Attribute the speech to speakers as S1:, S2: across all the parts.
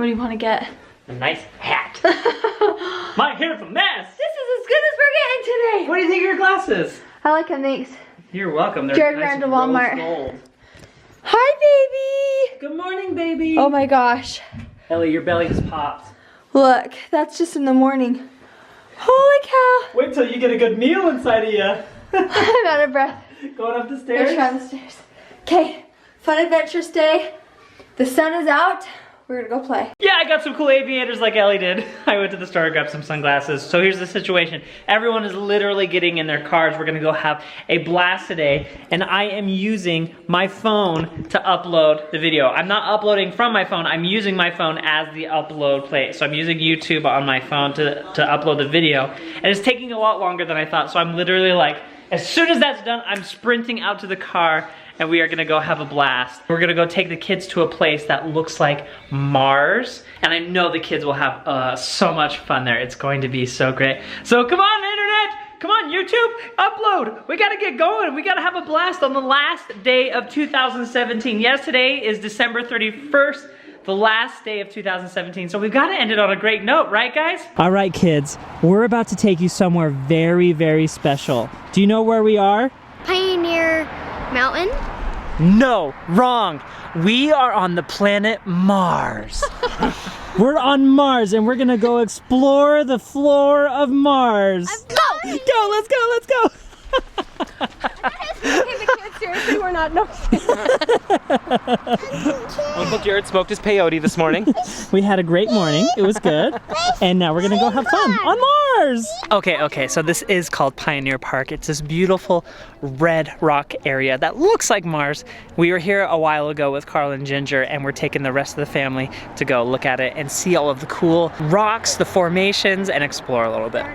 S1: What do you want to get?
S2: A nice hat. My hair's a mess.
S1: This is as good as we're getting today.
S2: What do you think of your glasses?
S1: I like them, thanks.
S2: You're welcome. They're
S1: Jared
S2: nice
S1: ran to
S2: rose
S1: Walmart.
S2: gold.
S1: Hi, baby.
S2: Good morning, baby.
S1: Oh my gosh.
S2: Ellie, your belly just popped.
S1: Look, that's just in the morning. Holy cow.
S2: Wait till you get a good meal inside of you.
S1: I'm out of breath.
S2: Going up the
S1: Let's
S2: stairs?
S1: try the stairs. Okay, fun adventurous day. The sun is out. We're gonna go play.
S2: Yeah, I got some cool aviators like Ellie did. I went to the store, grabbed some sunglasses. So here's the situation. Everyone is literally getting in their cars. We're gonna go have a blast today. And I am using my phone to upload the video. I'm not uploading from my phone. I'm using my phone as the upload place. So I'm using YouTube on my phone to upload the video. And it's taking a lot longer than I thought. So I'm literally like, as soon as that's done, I'm sprinting out to the car and we are gonna go have a blast. We're gonna go take the kids to a place that looks like Mars. And I know the kids will have so much fun there. It's going to be so great. So come on, internet, come on, YouTube, upload. We gotta get going. We gotta have a blast on the last day of 2017. Yes, today is December 31st. The last day of 2017, so we've got to end it on a great note, right guys? All right kids, we're about to take you somewhere very, very special. Do you know where we are?
S3: Pioneer Mountain?
S2: No, wrong. We are on the planet Mars. We're on Mars and we're gonna go explore the floor of Mars. Go, let's go, let's go.
S1: Seriously, we're not noticing.
S4: Uncle Jared smoked his peyote this morning.
S2: We had a great morning, it was good. And now we're gonna go have fun on Mars. Okay, so this is called Pioneer Park. It's this beautiful red rock area that looks like Mars. We were here a while ago with Carl and Jinger and we're taking the rest of the family to go look at it and see all of the cool rocks, the formations, and explore a little bit.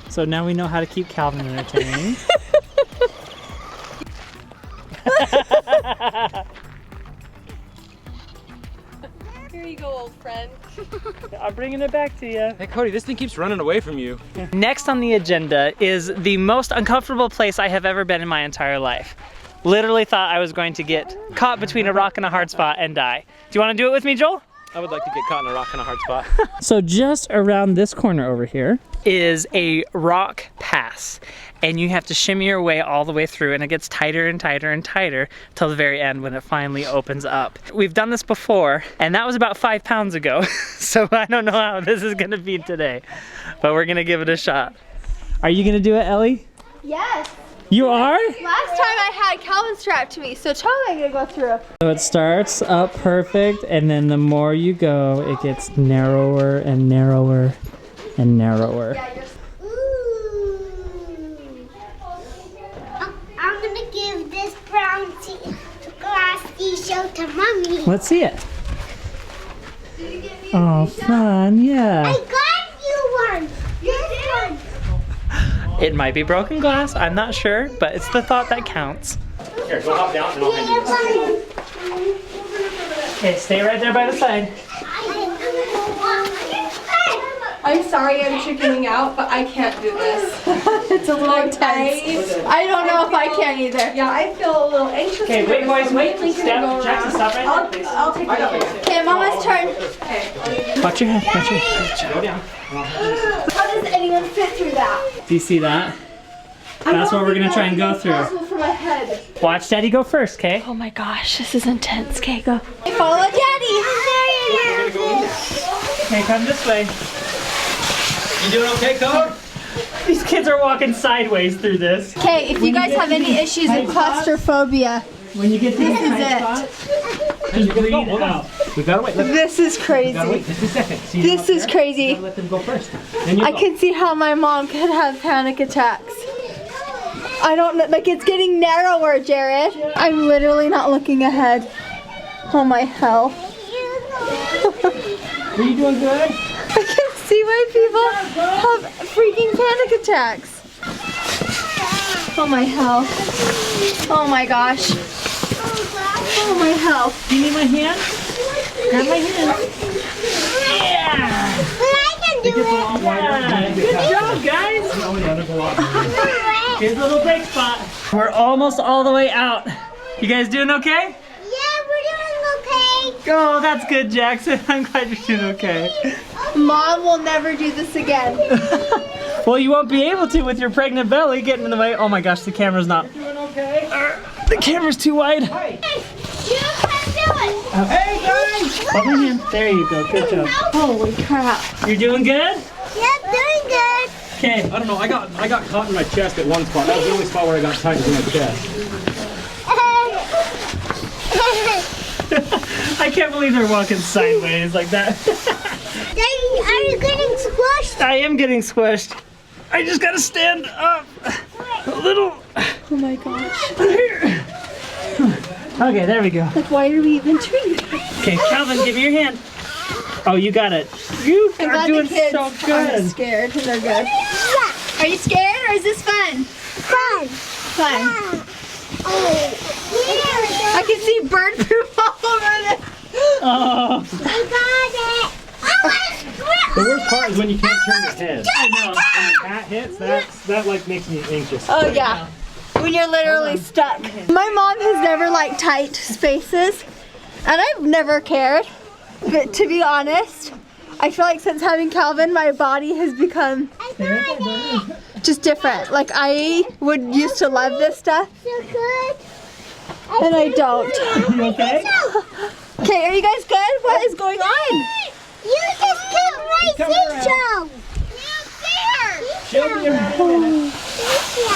S2: So now we know how to keep Calvin entertained.
S1: Here you go, old friend.
S2: I'm bringing it back to you.
S4: Hey Cody, this thing keeps running away from you.
S2: Next on the agenda is the most uncomfortable place I have ever been in my entire life. Literally thought I was going to get caught between a rock and a hard spot and die. Do you want to do it with me, Joel?
S4: I would like to get caught in a rock in a hard spot.
S2: So just around this corner over here is a rock pass. And you have to shimmy your way all the way through and it gets tighter and tighter and tighter till the very end when it finally opens up. We've done this before and that was about 5 pounds ago. So I don't know how this is gonna be today, but we're gonna give it a shot. Are you gonna do it, Ellie?
S1: Yes.
S2: You are?
S1: Last time I had Calvin strapped to me, so totally gonna go through.
S2: So it starts up perfect and then the more you go, it gets narrower and narrower and narrower.
S3: I'm gonna give this brown glass t-shirt to Mommy.
S2: Let's see it. Oh, fun, yeah.
S3: I got you one. This one.
S2: It might be broken glass, I'm not sure, but it's the thought that counts. Here, go hop down and I'll hand you this. Okay, stay right there by the side.
S1: I'm sorry I'm chickening out, but I can't do this. It's a little intense. I don't know if I can either. Yeah, I feel a little anxious.
S2: Okay, wait, boys, wait. Step, Jackson, stop right
S1: I'll take it. Okay, Mama's turn.
S2: Watch your head, watch your head. Go down.
S1: How does anyone fit through that?
S2: Do you see that? That's what we're gonna try and go through.
S1: For my head.
S2: Watch Daddy go first, okay?
S1: Oh my gosh, this is intense. Okay, go. Follow Daddy.
S2: Okay, come this way.
S4: You doing okay, Code?
S2: These kids are walking sideways through this.
S1: Okay, if you guys have any issues with claustrophobia,
S2: When you get to
S1: this is
S2: it. Just breathe out.
S4: We gotta wait.
S1: this is crazy.
S4: Just a second. See,
S1: This is crazy.
S4: let them go first. Then you
S1: I
S4: go.
S1: can see how my mom could have panic attacks. I don't know, like it's getting narrower, Jared. I'm literally not looking ahead. Oh my hell.
S2: Are you doing good?
S1: I can see why people have freaking panic attacks. Oh my hell. Oh my gosh. Oh my hell.
S2: Do you need my hand? Grab my hand. Yeah!
S3: I can do it.
S2: Yeah. Good job, guys! Here's a little break spot. We're almost all the way out. You guys doing okay?
S3: Yeah, we're doing okay.
S2: Oh, that's good, Jackson. I'm glad you're doing okay.
S1: Mom will never do this again.
S2: Well, you won't be able to with your pregnant belly getting in the way. Oh my gosh, the camera's not.
S4: Doing okay?
S2: The camera's too wide.
S3: You can do it.
S4: Hey, guys!
S2: Hold my hand. There you go. Good job.
S1: Holy crap.
S2: You're doing good?
S3: Yep, doing good.
S2: Okay.
S4: I don't know, I got caught in my chest at one spot. That was the only spot where I got tight was in my chest.
S2: I can't believe they're walking sideways like that.
S3: Are you getting squished?
S2: I am getting squished. I just gotta stand up a little.
S1: Oh my gosh.
S2: Okay, there we go.
S1: Like, why are we even treating?
S2: Okay, Calvin, give me your hand. Oh, you got it. You
S1: I'm
S2: are
S1: glad
S2: doing
S1: the kids
S2: so
S1: aren't
S2: good.
S1: scared and they're good. Are you scared or is this fun?
S3: Fun.
S1: Fun.
S3: Oh.
S1: I can see bird poop all over this.
S2: Oh,
S3: I got it. Oh,
S4: The worst part is when you can't turn your head.
S2: I know.
S4: When the cat hits, that like makes me anxious.
S1: Oh yeah. When you're literally stuck. My mom has never liked tight spaces and I've never cared. But to be honest, I feel like since having Calvin, my body has become just different. Like I would used to love this stuff
S3: so good.
S1: and I don't.
S2: You okay?
S1: Okay, are you guys good? What is going on?
S3: You just killed my seashell.
S2: She'll be around in a minute.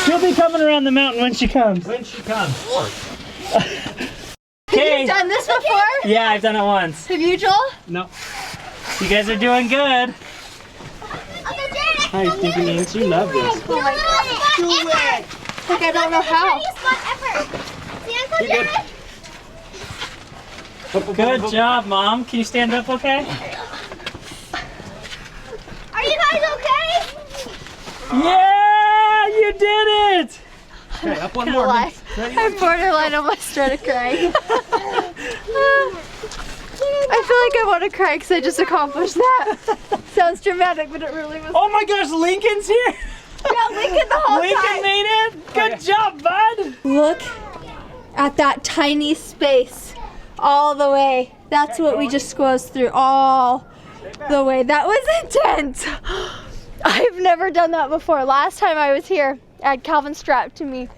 S2: She'll be coming around the mountain when she comes.
S4: When she comes.
S2: Okay.
S1: You've done this before?
S2: Yeah, I've done it once.
S1: Have you, Joel?
S2: No. You guys are doing good.
S4: Hi, Stinky Names. You love this.
S1: Oh my gosh, do it. Like I don't know how.
S4: You're good.
S2: Good job, Mom. Can you stand up okay?
S3: Are you guys okay?
S2: Yeah, you did it!
S4: Okay, up one
S1: Gonna
S4: more.
S1: lie. I'm borderline almost started crying. I feel like I want to cry because I just accomplished that. Sounds dramatic, but it really was.
S2: Oh my gosh, Lincoln's here!
S1: Yeah, Lincoln the whole
S2: Lincoln
S1: time.
S2: made it! Good job, bud!
S1: Look at that tiny space all the way. That's what we just squeezed through all the way. That was intense. I've never done that before. Last time I was here, I had Calvin strapped to me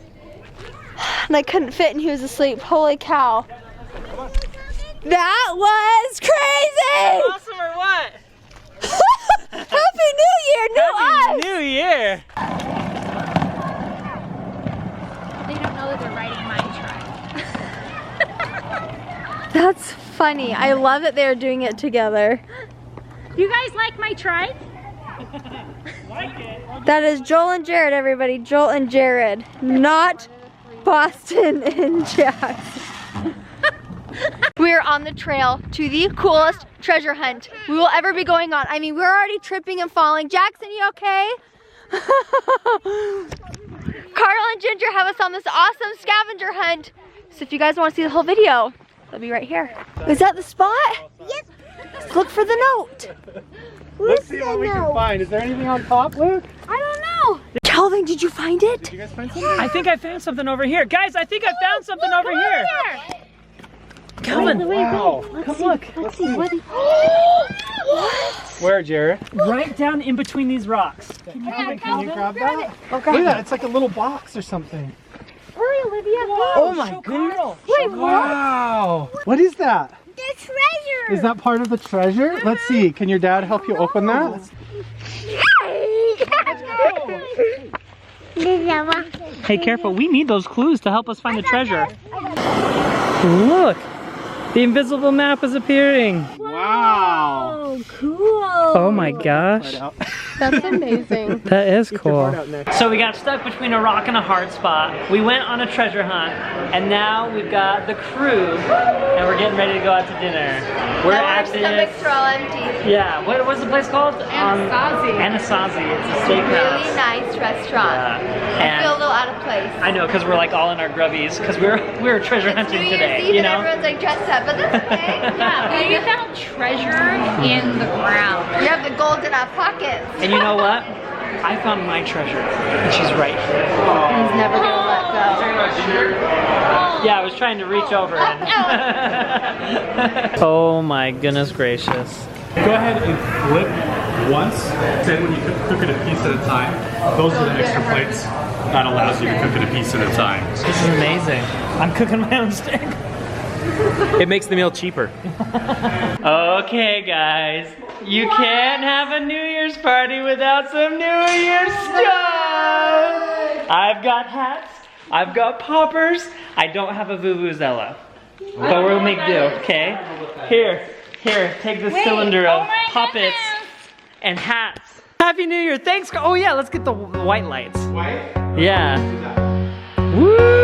S1: and I couldn't fit and he was asleep. Holy cow. That was crazy!
S2: Awesome or what?
S1: Happy New Year, new us!
S2: Happy New Year!
S5: They don't know that they're riding my trike.
S1: That's funny. I love that they're doing it together.
S5: You guys like my trike?
S2: Like it.
S1: That is Joel and Jared, everybody. Joel and Jared, not Boston and Jackson. We're on the trail to the coolest treasure hunt we will ever be going on. I mean, we're already tripping and falling. Jackson, you okay? Carl and Jinger have us on this awesome scavenger hunt. So if you guys want to see the whole video, they'll be right here. Is that the spot?
S3: Yep.
S1: Look for the note.
S4: Let's see what we can find. Is there anything on top, Luke?
S1: I don't know. Calvin, did you find it?
S4: Did you guys find something?
S2: I think I found something over here. Guys, I think I found something over here. Calvin,
S4: Wow.
S2: come look.
S1: Let's see. What?
S4: Where, Jared?
S2: Right down in between these rocks.
S4: Can you grab that? Look at that. It's like a little box or something.
S1: Hurry, Olivia.
S4: Oh my goodness.
S1: Wait, what?
S4: Wow. What is that?
S3: The treasure.
S4: Is that part of the treasure? Let's see. Can your dad help you open that?
S2: Hey, careful. We need those clues to help us find the treasure. Look. The invisible map is appearing.
S4: Wow.
S1: Oh, cool.
S2: Oh my gosh.
S1: That's amazing.
S2: That is cool.
S4: next.
S2: So we got stuck between a rock and a hard spot. We went on a treasure hunt, and now we've got the crew, and we're getting ready to go out to dinner. We're at this.
S1: Stomachs are all empty.
S2: Yeah. What's the place called? Anasazi. It's a steakhouse.
S1: Really nice restaurant. I feel a little out of place.
S2: I know, because we're like all in our grubbies, because we were treasure hunting
S1: New Year's
S2: today.
S1: Eve
S2: You
S1: and
S2: know.
S1: everyone's like dressed up, but that's okay.
S5: Yeah, we found treasure in the ground.
S1: We have the gold in our pockets.
S2: And you know what? I found my treasure, and she's right here.
S1: He's never gonna let go.
S2: Yeah, I was trying to reach over and. Oh my goodness gracious.
S4: Go ahead and flip once. Then when you cook it a piece at a time, those are the extra plates. That allows you to cook it a piece at a time.
S2: This is amazing. I'm cooking my own steak.
S4: It makes the meal cheaper.
S2: Okay, guys. You can't have a New Year's party without some New Year's stuff. I've got hats. I've got poppers. I don't have a vuvuzela. But we'll make do, okay? Here, take the cylinder of puppets and hats. Happy New Year. Thanks. Oh yeah, let's get the white lights.
S4: White?
S2: Yeah. Woo!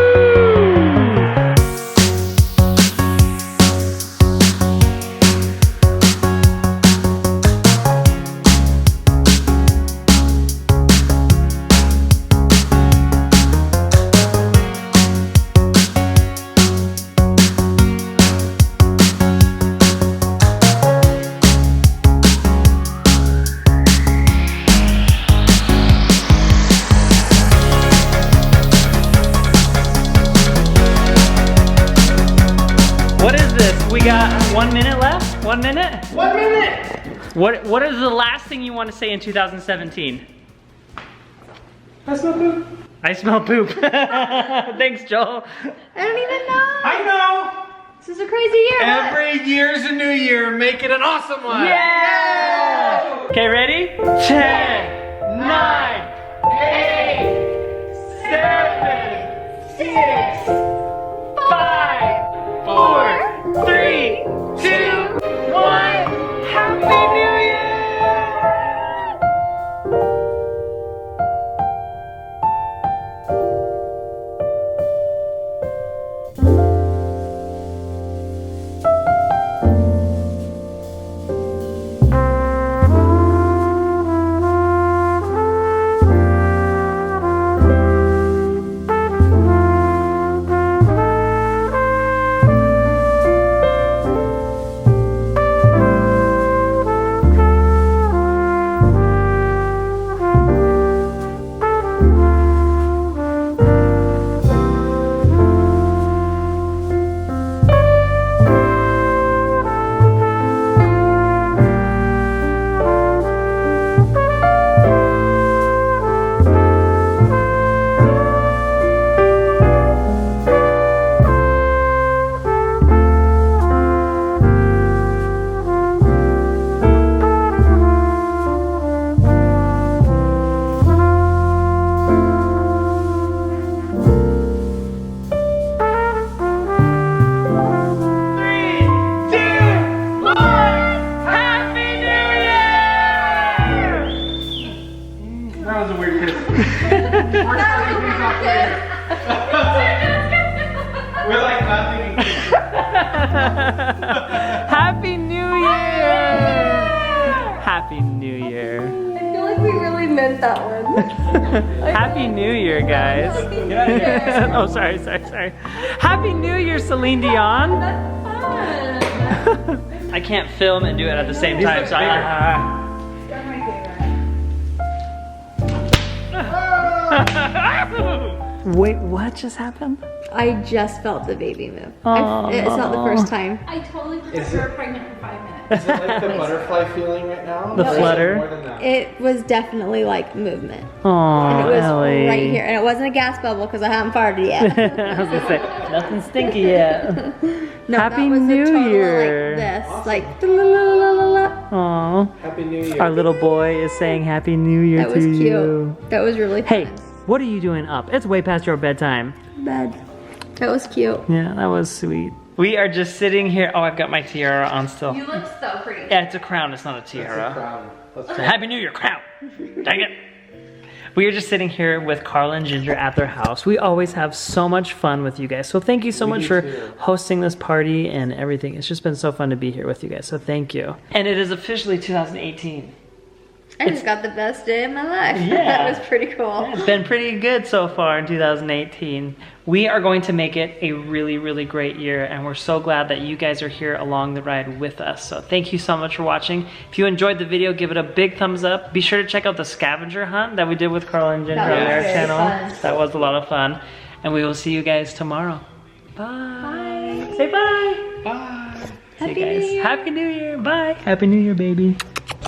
S2: We got 1 minute left? 1 minute?
S4: 1 minute!
S2: What is the last thing you want to say in 2017?
S4: That's not good.
S2: I smell poop. Thanks, Joel.
S1: I don't even know.
S4: I know!
S1: This is a crazy year.
S4: Every year's a new year. Make it an awesome one.
S2: Yeah! Okay, ready? 10, 9, 8, 7, 6, 5, 4, 3, 2, 1. Happy New Year!
S4: We're like nothing.
S2: Happy New Year! Happy New Year.
S1: I feel like we really meant that one.
S2: Happy New Year, guys. Oh, sorry. Happy New Year, Celine Dion.
S1: That's fun.
S2: I can't film and do it at the same time, so Wait, what just happened?
S1: I just felt the baby move.
S2: Oh.
S1: It's not the first time.
S5: I totally forgot you were pregnant for 5 minutes.
S6: Is it like the butterfly feeling right now?
S2: The
S6: Or is it
S2: flutter?
S6: more than that?
S1: It was definitely like movement.
S2: Oh,
S1: And it was
S2: Ellie.
S1: right here. And it wasn't a gas bubble because I haven't farted yet.
S2: I was gonna say, nothing stinky yet.
S1: No,
S2: Happy
S1: that was
S2: New
S1: a total
S2: Year.
S1: like this. Like, la-la-la-la-la-la.
S2: Aw.
S6: Happy New Year.
S2: Our little boy is saying Happy New Year
S1: That
S2: to
S1: was cute.
S2: you.
S1: That was really fun.
S2: Hey, what are you doing up? It's way past your bedtime.
S1: Bed. That was cute.
S2: Yeah, that was sweet. We are just sitting here. Oh, I've got my tiara on still.
S5: You look so pretty.
S2: Yeah, it's a crown. It's not a tiara.
S6: Crown. Let's
S2: It's a Happy New Year crown. Dang it. We are just sitting here with Carl and Jinger at their house. We always have so much fun with you guys. So thank you so much
S6: do
S2: for
S6: too.
S2: hosting this party and everything. It's just been so fun to be here with you guys. So thank you. And it is officially 2018.
S1: I just got the best day of my life.
S2: Yeah.
S1: That was pretty cool.
S2: It's been pretty good so far in 2018. We are going to make it a really, really great year, and we're so glad that you guys are here along the ride with us. So thank you so much for watching. If you enjoyed the video, give it a big thumbs up. Be sure to check out the scavenger hunt that we did with Carl and Jinger
S1: That
S2: on
S1: was
S2: our
S1: very
S2: channel.
S1: fun.
S2: That was a lot of fun. And we will see you guys tomorrow. Bye. Say bye.
S6: Bye.
S2: See you
S1: Happy
S2: guys.
S1: New Year.
S2: Happy New Year. Bye. Happy New Year, baby.